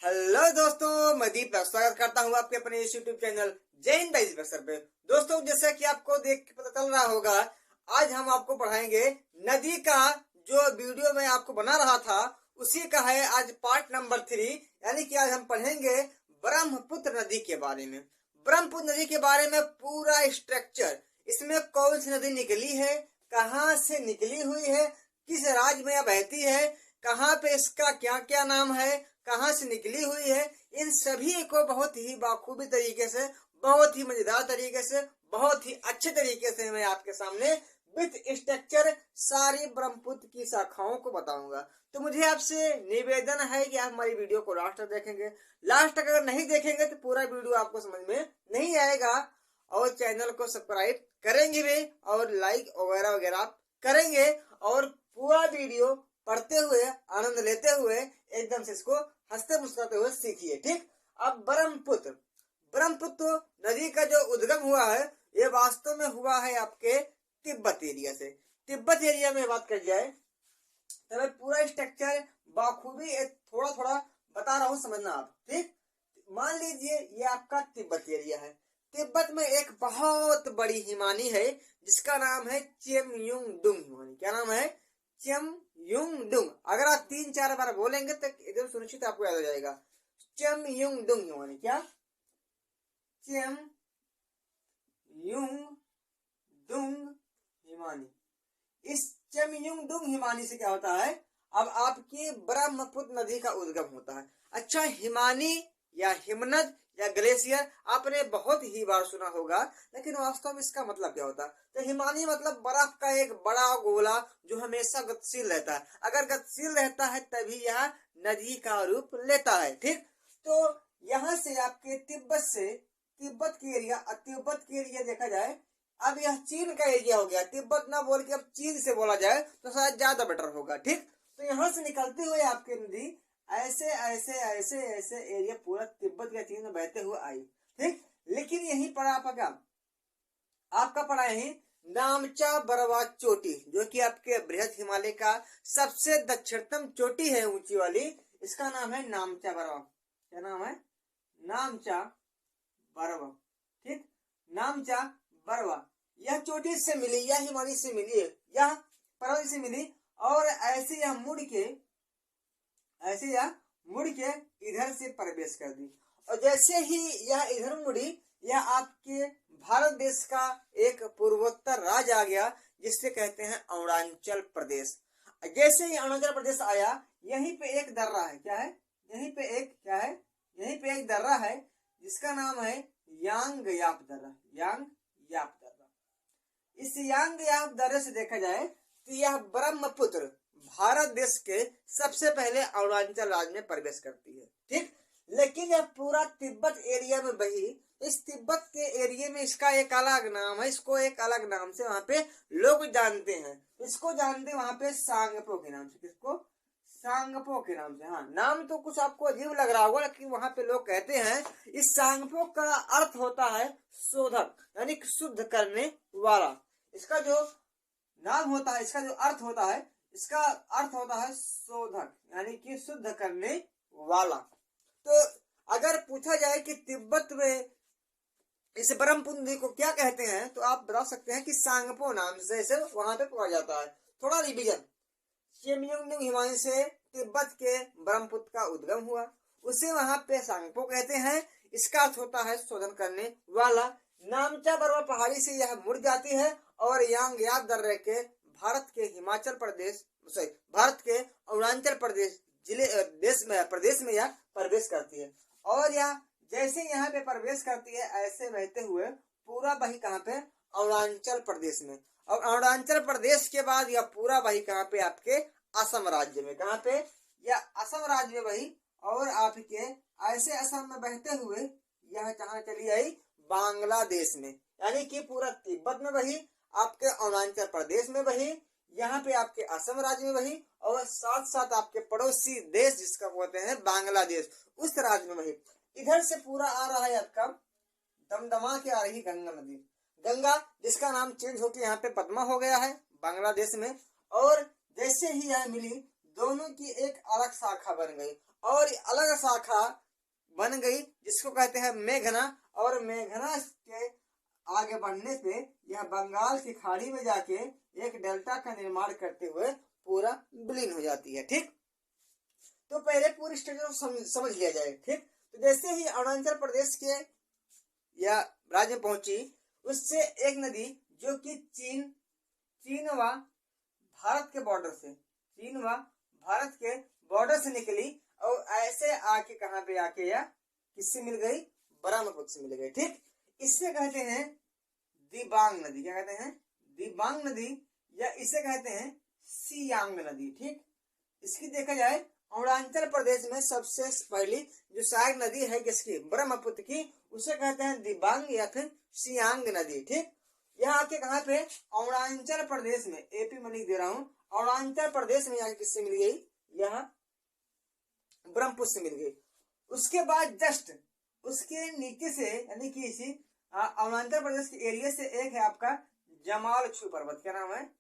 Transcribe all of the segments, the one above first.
Hello दोस्तों, मैं दीप स्वागत करता हूँ आपके अपने इस यूट्यूब चैनल जय हिंद बक्सर पे। दोस्तों, जैसा कि आपको देख के पता चल रहा होगा, आज हम आपको पढ़ाएंगे नदी का। जो वीडियो मैं आपको बना रहा था उसी का है आज पार्ट नंबर 3। यानी कि आज हम पढ़ेंगे ब्रह्मपुत्र नदी के बारे में। ब्रह्मपुत्र नदी के बारे में पूरा स्ट्रक्चर, इसमें कौन सी नदी निकली है, कहाँ से निकली हुई है, किस राज्य में यह बहती है, कहाँ पे इसका क्या क्या नाम है, कहाँ से निकली हुई है, इन सभी को बहुत ही बाखूबी तरीके से, बहुत ही मजेदार तरीके से, बहुत ही अच्छे तरीके से मैं आपके सामने विथ स्ट्रक्चर सारी ब्रह्मपुत्र की शाखाओं को बताऊंगा। तो मुझे आपसे निवेदन है कि आप हमारी वीडियो को लास्ट तक देखेंगे। लास्ट तक अगर नहीं देखेंगे तो पूरा वीडियो आपको समझ में नहीं आएगा। और चैनल को सब्सक्राइब करेंगे भी और लाइक वगैरह वगैरह आप करेंगे और पूरा वीडियो पढ़ते हुए आनंद लेते हुए एकदम से इसको हंसते मुस्कुराते हुए सीखिए। ठीक, अब ब्रह्मपुत्र नदी का जो उद्गम हुआ है ये वास्तव में हुआ है आपके तिब्बत एरिया से। तिब्बत एरिया में बात कर जाए तो मैं पूरा स्ट्रक्चर बाखूबी थोड़ा थोड़ा बता रहा हूँ, समझना आप। ठीक, मान लीजिए ये आपका तिब्बत एरिया है। तिब्बत में एक बहुत बड़ी हिमानी है जिसका नाम है चेमयुंगडुंग हिमानी। क्या नाम है? चेमयुंगडुंग। अगर आप 3-4 बार बोलेंगे तो एकदम सुनिश्चित आपको याद हो जाएगा। चेमयुंगडुंग हिमानी। क्या? चेमयुंगडुंग हिमानी। इस चेमयुंगडुंग हिमानी से क्या होता है, अब आपकी ब्रह्मपुत्र नदी का उद्गम होता है। अच्छा, हिमानी या हिमनद या ग्लेशियर आपने बहुत ही बार सुना होगा, लेकिन वास्तव में इसका मतलब क्या होता है? तो हिमानी मतलब बर्फ का एक बड़ा गोला जो हमेशा गतिशील रहता है। अगर गतिशील रहता है तभी यह नदी का रूप लेता है। ठीक, तो यहाँ से आपके तिब्बत की एरिया देखा जाए, अब यह चीन का एरिया हो गया। तिब्बत ना बोल के अब चीन से बोला जाए तो शायद ज्यादा बेटर होगा। ठीक, तो यहाँ से निकलते हुए आपकी नदी ऐसे ऐसे ऐसे ऐसे एरिया पूरा तिब्बत या चीन में बहते हुए आई। ठीक, लेकिन यही पड़ा आपका पड़ा यही नामचा बरवा चोटी, जो कि आपके बृहद हिमालय का सबसे दक्षिणतम चोटी है, ऊंची वाली। इसका नाम है नामचा बरवा। क्या नाम है? नामचा बरवा। ठीक, नामचा बरवा। यह चोटी से मिली, यह हिमालय से मिली, यह पर्वत से मिली और ऐसे यह मुड़ के इधर से प्रवेश कर दी। और जैसे ही यह इधर मुड़ी, यह आपके भारत देश का एक पूर्वोत्तर राज्य आ गया जिससे कहते हैं अरुणाचल प्रदेश। जैसे ही अरुणाचल प्रदेश आया, यहीं पे एक दर्रा है। क्या है? यहीं पे एक दर्रा है जिसका नाम है यांगयाप दर्रा। इस यांगयाप दर्रे से देखा जाए तो यह ब्रह्मपुत्र भारत देश के सबसे पहले अरुणाचल राज्य में प्रवेश करती है। ठीक, लेकिन यह पूरा तिब्बत एरिया में बही। इस तिब्बत के एरिया में इसका एक अलग नाम है, इसको एक अलग नाम से वहां पे लोग जानते हैं। इसको जानते हैं वहां पे सांगपो के नाम से। किसको? सांगपो के नाम से। हाँ, नाम तो कुछ आपको अजीब लग रहा होगा, लेकिन वहां पे लोग कहते हैं इस सांगपो का अर्थ होता है शोधक, यानी शुद्ध करने वाला। इसका जो नाम होता है, इसका जो अर्थ होता है, इसका अर्थ होता है शोधक, यानी कि शुद्ध करने वाला। तो अगर पूछा जाए कि तिब्बत में इस ब्रह्मपुत्र नदी को क्या कहते हैं, तो आप बता सकते हैं कि सांगपो नाम से इसे वहां पे पकड़ा जाता है। थोड़ा रिवीजन। चेमयुंगडुंग हिमानी से तिब्बत के ब्रह्मपुत्र का उद्गम हुआ, उसे वहां पे सांगपो कहते हैं। इसका अर्थ होता है शोधन करने वाला। नामचा बरवा पहाड़ी से यह मुड़ जाती है और यांगयाप दर्रे के भारत के अरुणाचल प्रदेश में यह प्रवेश करती है। और यह जैसे यहाँ पे प्रवेश करती है, ऐसे बहते हुए पूरा बही कहाँ पे? अरुणाचल प्रदेश में। और अरुणाचल प्रदेश के बाद यह पूरा बही कहाँ पे? आपके असम राज्य में। कहाँ पे? यह असम राज्य में बही और आपके ऐसे असम में बहते हुए यह कहाँ चली आई? बांग्लादेश में। यानी कि पूरा तिब्बत में बही, आपके अरुणाचल प्रदेश में बही, यहाँ पे आपके असम राज्य में बही और साथ साथ आपके पड़ोसी देश जिसका कहते हैं बांग्लादेश, उस राज्य में बही। इधर से पूरा आ रहा है आपका दमदमा के आ रही गंगा नदी। गंगा जिसका नाम चेंज होकर यहाँ पे पद्मा हो गया है बांग्लादेश में। और जैसे ही यह मिली दोनों की एक अलग शाखा बन गई, और अलग शाखा बन गई जिसको कहते हैं मेघना। और मेघना के आगे बढ़ने पे यह बंगाल की खाड़ी में जाके एक डेल्टा का निर्माण करते हुए पूरा विलीन हो जाती है। ठीक, तो पहले पूरी स्ट्रक्चर को समझ लिया जाए। ठीक, तो जैसे ही अरुणाचल प्रदेश के या राज्य में पहुंची, उससे एक नदी जो कि चीन व भारत के बॉर्डर से, चीन व भारत के बॉर्डर से निकली, और ऐसे आके कहां पे आके या किससे मिल गई, ब्रह्मपुत्र से मिल गई। ठीक, इससे कहते हैं दिबांग नदी। क्या कहते हैं, दिबांग नदी, या इसे कहते हैं सियांग नदी। ठीक, इसकी देखा जाए अरुणाचल प्रदेश में सबसे पहली जो सहायक नदी है किसकी, ब्रह्मपुत्र की, उसे कहते हैं दिबांग या फिर सियांग नदी। ठीक, यहाँ आके कहाँ पे, अरुणाचल प्रदेश में, एपी में लिख दे रहा हूँ, अरुणाचल प्रदेश में आके किससे मिल गई, यहाँ ब्रह्मपुत्र से मिल गई। उसके बाद जस्ट उसके नीचे से, यानी कि इसी अरुणाचल प्रदेश के एरिया से एक है आपका जमाल छू पर्वत। क्या नाम है,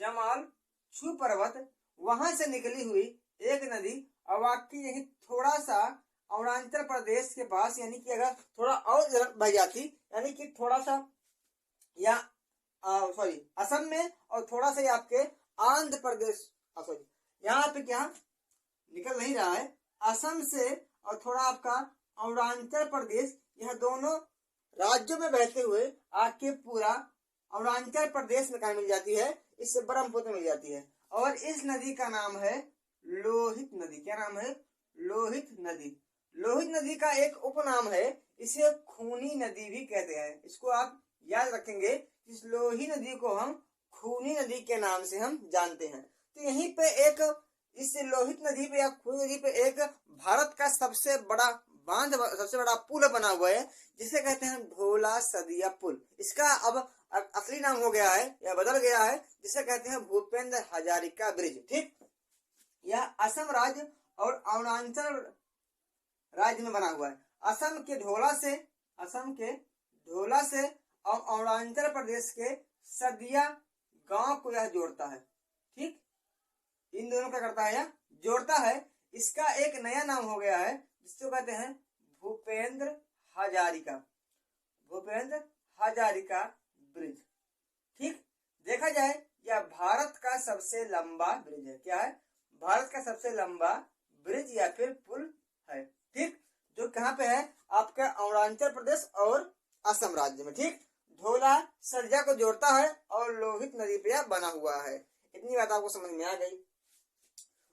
जमाल छू पर्वत, वहां से निकली हुई एक नदी। और वाकई यही थोड़ा सा अरुणाचल प्रदेश के पास, यानी कि अगर थोड़ा और बह जाती, यानी कि थोड़ा सा या सॉरी असम में, और थोड़ा सा आपके आंध्र प्रदेश, सॉरी यहाँ पे क्या निकल नहीं रहा है, असम से और थोड़ा आपका अरुणाचल प्रदेश, यह दोनों राज्यों में बहते हुए आके पूरा अरुणाचल प्रदेश में कहा मिल जाती है, इससे ब्रह्मपुत्र मिल जाती है। और इस नदी का नाम है लोहित नदी। क्या नाम है, लोहित नदी। लोहित नदी का एक उपनाम है, इसे खूनी नदी भी कहते हैं। इसको आप याद रखेंगे, इस लोहित नदी को हम खूनी नदी के नाम से हम जानते हैं। तो यहीं पे एक, इस लोहित नदी पे या खूनी नदी पे एक भारत का सबसे बड़ा बांध, सबसे बड़ा पुल बना हुआ है, जिसे कहते हैं ढोला सदिया पुल। इसका अब असली नाम हो गया है या बदल गया है, जिसे कहते हैं भूपेंद्र हजारिका ब्रिज। ठीक, यह असम राज्य और अरुणाचल राज्य में बना हुआ है। असम के ढोला से और अरुणाचल प्रदेश के सदिया गांव को यह जोड़ता है। ठीक, इन दोनों का करता है या जोड़ता है। इसका एक नया नाम हो गया है, जिसको कहते हैं भूपेंद्र हजारिका ब्रिज। ठीक, देखा जाए यह भारत का सबसे लंबा ब्रिज है। क्या है, भारत का सबसे लंबा ब्रिज या फिर पुल है। ठीक, जो कहाँ पे है, आपका अरुणाचल प्रदेश और असम राज्य में। ठीक, ढोला सदिया को जोड़ता है और लोहित नदी पे बना हुआ है। इतनी बात आपको समझ में आ गई।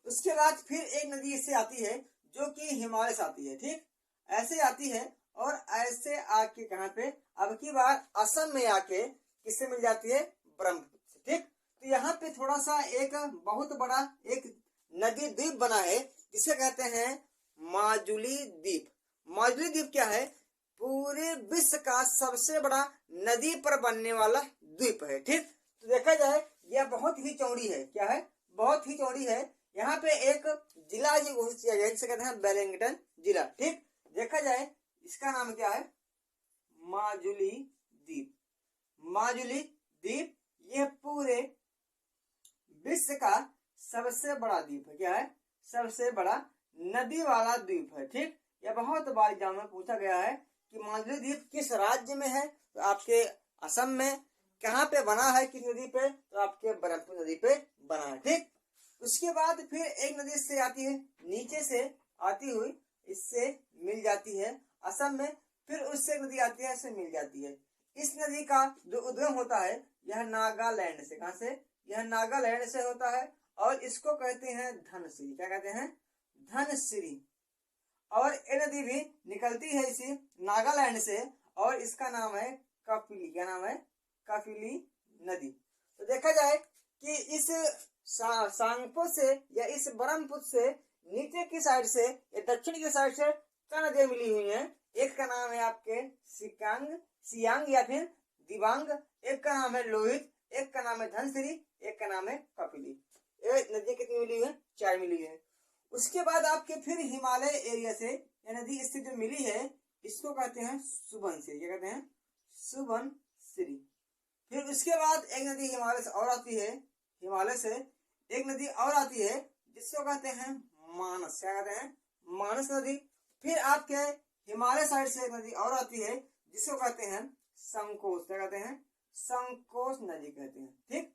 उसके बाद फिर एक नदी इससे आती है जो कि हिमालय से आती है। ठीक, ऐसे आती है और ऐसे आके कहाँ पे, अब की बार असम में आके किससे मिल जाती है, ब्रह्मपुत्र से। ठीक, तो यहाँ पे थोड़ा सा एक बहुत बड़ा एक नदी द्वीप बना है, जिसे कहते हैं माजुली द्वीप। माजुली द्वीप क्या है, पूरे विश्व का सबसे बड़ा नदी पर बनने वाला द्वीप है। ठीक, तो देखा जाए यह बहुत ही चौड़ी है। क्या है, बहुत ही चौड़ी है। यहाँ पे एक जिला घोषित किया गया जिसे कहते हैं वेलिंगटन जिला। ठीक, देखा जाए इसका नाम क्या है, माजुली द्वीप। माजुली द्वीप यह पूरे विश्व का सबसे बड़ा द्वीप है। क्या है, सबसे बड़ा नदी वाला द्वीप है। ठीक, यह बहुत बार एग्जाम में पूछा गया है कि माजुली द्वीप किस राज्य में है, तो आपके असम में। कहाँ पे बना है, किस नदी पे, तो आपके ब्रह्मपुत्र नदी पे बना है। ठीक, उसके बाद फिर एक नदी इससे आती है, नीचे से आती हुई इससे मिल जाती है असम में। फिर उससे एक नदी आती है, इससे मिल जाती है। इस नदी का जो उद्गम होता है यह नागालैंड से। कहां से, यह नागालैंड से होता है और इसको कहते हैं धनसिरी। क्या कहते हैं, धनसिरी। और ये नदी भी निकलती है इसी नागालैंड से और इसका नाम है कपिली। क्या नाम है, कपिली नदी। तो देखा जाए कि इस सांगपो से या इस ब्रह्मपुत्र से नीचे की साइड से या दक्षिण की साइड से चार नदियां मिली हुई हैं। एक का नाम है आपके सियांग या फिर दिबांग, एक का नाम है लोहित, एक का नाम है धनसिरी, एक का नाम है कपिली। ये नदियां कितनी मिली है, चार मिली है। उसके बाद आपके फिर हिमालय एरिया से ये नदी इससे जो मिली है इसको कहते हैं सुबनसिरी। क्या कहते हैं, सुबनसिरी। फिर उसके बाद एक नदी हिमालय से और आती है, हिमालय से एक नदी और आती है जिसको कहते हैं मानस। क्या कहते हैं? मानस नदी। फिर आपके हिमालय साइड से एक नदी और आती है जिसको कहते हैं संकोच। क्या कहते हैं? संकोच नदी कहते हैं। ठीक,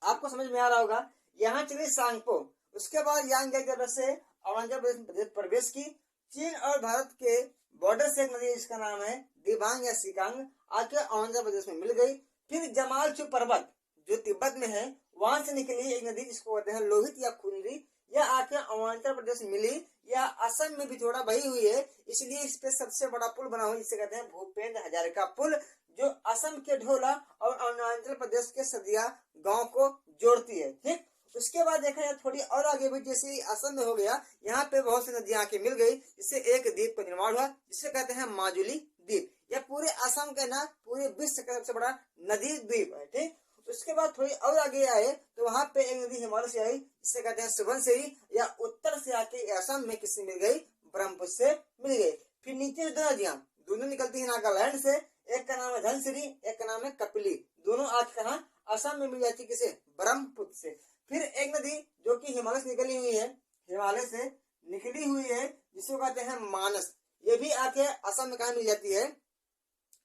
आपको समझ में आ रहा होगा। यहाँ चलिए सांगपो। उसके बाद यांग से अरुणाचल प्रदेश प्रवेश की। चीन और भारत के बॉर्डर से एक नदी जिसका नाम है दिबांग या सिकांग आके अरुणाचल प्रदेश में मिल गई। फिर जमालचू पर्वत जो तिब्बत में है वहां से निकली एक नदी जिसको कहते हैं लोहित या खुंदी। यह आके अरुणाचल प्रदेश में मिली। यह असम में भी थोड़ा बही हुई है, इसलिए इस पे सबसे बड़ा पुल बना हुआ जिसे कहते हैं भूपेंद्र हजारिका पुल, जो असम के ढोला और अरुणाचल प्रदेश के सदिया गांव को जोड़ती है। ठीक, उसके बाद देखा जाए थोड़ी और आगे भी, जैसे असम में हो गया, यहाँ पे बहुत सी नदियां आके मिल गई, जिससे एक द्वीप का निर्माण हुआ जिसे कहते हैं माजुली द्वीप। यह पूरे असम का ना पूरे विश्व का सबसे बड़ा नदी द्वीप है। ठीक, उसके बाद थोड़ी और आगे आए तो वहां पे एक नदी हिमालय से आई जिसे कहते हैं सुबनसिरी, या उत्तर से आके असम में किससे मिल गई? ब्रह्मपुत्र से मिल गई। फिर नीचे दो नदियां दोनों निकलती है नागालैंड से, एक का नाम है धनसिरी, एक का नाम है कपिली। दोनों आज कहा असम में मिल जाती किसे? ब्रह्मपुत्र से। फिर एक नदी जो कि हिमालय से निकली हुई है, हिमालय से निकली हुई है जिसको कहते हैं मानस। ये भी आके असम में कहा मिल जाती है?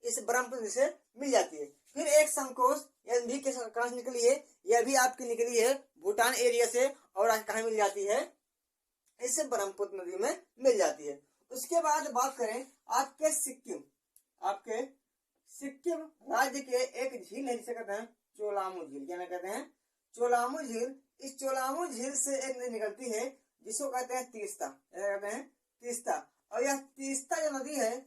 इस ब्रह्मपुत्र से मिल जाती है। फिर एक संकोच नदी के कहां से निकली है? यह भी आपकी निकली है भूटान एरिया से, और कहा मिल जाती है? इस ब्रह्मपुत्र नदी में मिल जाती है। उसके बाद बात करें आपके सिक्किम, आपके सिक्किम राज्य के एक झील है जिसे कहते हैं चोलामू झील। क्या कहते हैं? चोलामू झील। इस चोलामू झील से एक नदी निकलती है जिसको कहते हैं तीस्ता। क्या कहते हैं? तीस्ता। और यह तीस्ता जो नदी है,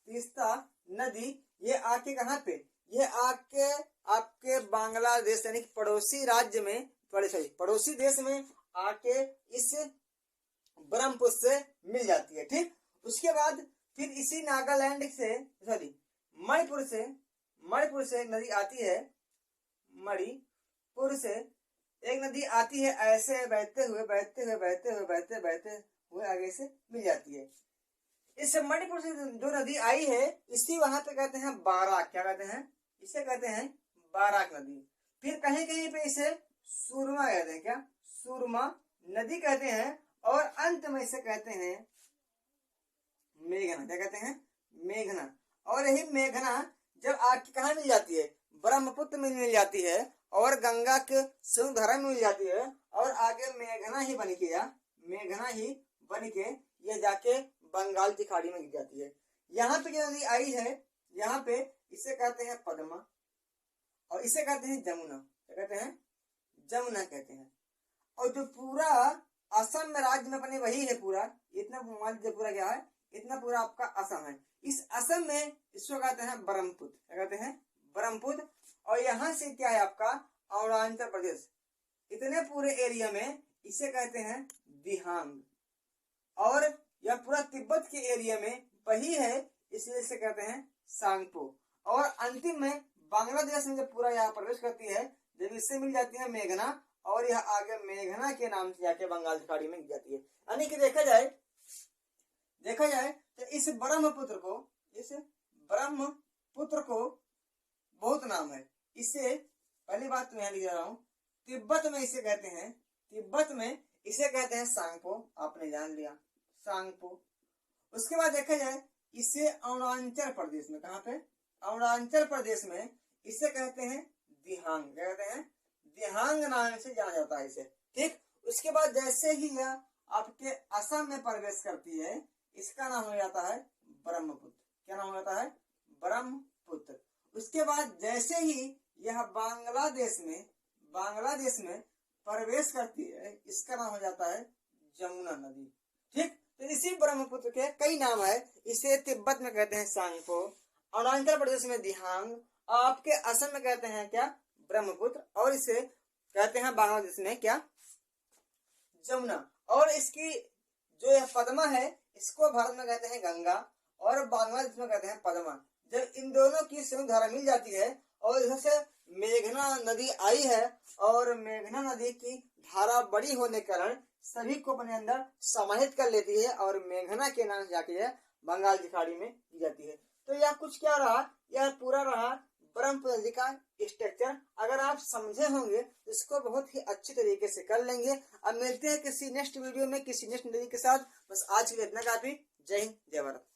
तीस्ता नदी, ये आके कहाँ पे? ये आके आपके बांग्लादेश यानी पड़ोसी राज्य में, पड़ोसी देश में आके इस ब्रह्मपुत्र से मिल जाती है। ठीक, उसके बाद फिर इसी नागालैंड से मणिपुर से एक नदी आती है, मणिपुर से एक नदी आती है, ऐसे बहते हुए आगे से मिल जाती है। इस मणिपुर से जो नदी आई है इसी वहां पे कहते हैं बाराक। क्या कहते हैं? इसे कहते हैं बाराक नदी। फिर कहीं कहीं पे इसे सुरमा कहते हैं। क्या? सुरमा नदी कहते हैं। और अंत में इसे कहते हैं मेघना। क्या कहते हैं? मेघना। और यही मेघना जब आके कहाँ मिल जाती है? ब्रह्मपुत्र में मिल जाती है और गंगा के सिंधुधारा में मिल जाती है, और आगे मेघना ही बन के ये जाके बंगाल की खाड़ी में गिर जाती है। यहाँ पे जो नदी आई है, यहाँ पे इसे कहते हैं पद्मा, और इसे कहते हैं जमुना। क्या कहते हैं? जमुना कहते हैं। और जो पूरा असम में राज्य में अपने वही है पूरा, इतना पूरा क्या है? इतना पूरा आपका असम है। इस असम में इसको कहते हैं ब्रह्मपुत्र। क्या कहते हैं? ब्रह्मपुत्र। और यहाँ से क्या है आपका? अरुणाचल प्रदेश। इतने पूरे एरिया में इसे कहते हैं दिहांग, और यह पूरा तिब्बत के एरिया में वही है, इसलिए इसे कहते हैं सांगपो। और अंतिम में बांग्लादेश में जब पूरा यहाँ प्रवेश करती है, जब इससे मिल जाती है मेघना, और यह आगे मेघना के नाम से जाके बंगाल की खाड़ी में गिर जाती है। यानी कि देखा जाए तो इस ब्रह्मपुत्र को बहुत नाम है। इसे पहली बात मैं लिख रहा हूँ, तिब्बत में इसे कहते हैं सांगपो। आपने जान लिया सांगपो। उसके बाद देखा जाए इसे अरुणाचल प्रदेश में, कहाँ पे? अरुणाचल प्रदेश में इसे कहते हैं दिहांग। क्या कहते हैं? दिहांग नाम से जाना जाता है इसे। ठीक, उसके बाद जैसे ही यह आपके असम में प्रवेश करती है, इसका नाम हो जाता है ब्रह्मपुत्र। क्या नाम हो जाता है? ब्रह्मपुत्र। उसके बाद जैसे ही यह बांग्लादेश में प्रवेश करती है, इसका नाम हो जाता है जमुना नदी। ठीक, तो इसी ब्रह्मपुत्र के कई नाम है। इसे तिब्बत में कहते हैं सांगपो, अरुणाचल प्रदेश में दिहांग, आपके असम में कहते हैं क्या? ब्रह्मपुत्र, और इसे कहते हैं बांग्लादेश में क्या? जमुना। और इसकी जो यह पद्मा है, इसको भारत में कहते हैं गंगा, और बांग्लादेश में कहते हैं पद्मा। जब इन दोनों की संयुक्त धारा मिल जाती है, और इधर से मेघना नदी आई है, और मेघना नदी की धारा बड़ी होने के कारण सभी को अपने अंदर समाहित कर लेती है, और मेघना के नाम से जाके बंगाल की खाड़ी में गिर जाती है। तो यह कुछ क्या रहा? यह पूरा रहा ब्रह्मपुत्र नदी का स्ट्रक्चर अगर आप समझे होंगे तो इसको बहुत ही अच्छी तरीके से कर लेंगे। अब मिलते हैं किसी नेक्स्ट वीडियो में किसी नेक्स्ट नदी के साथ। बस आज के लिए इतना काफी। जय हिंद, जय भारत।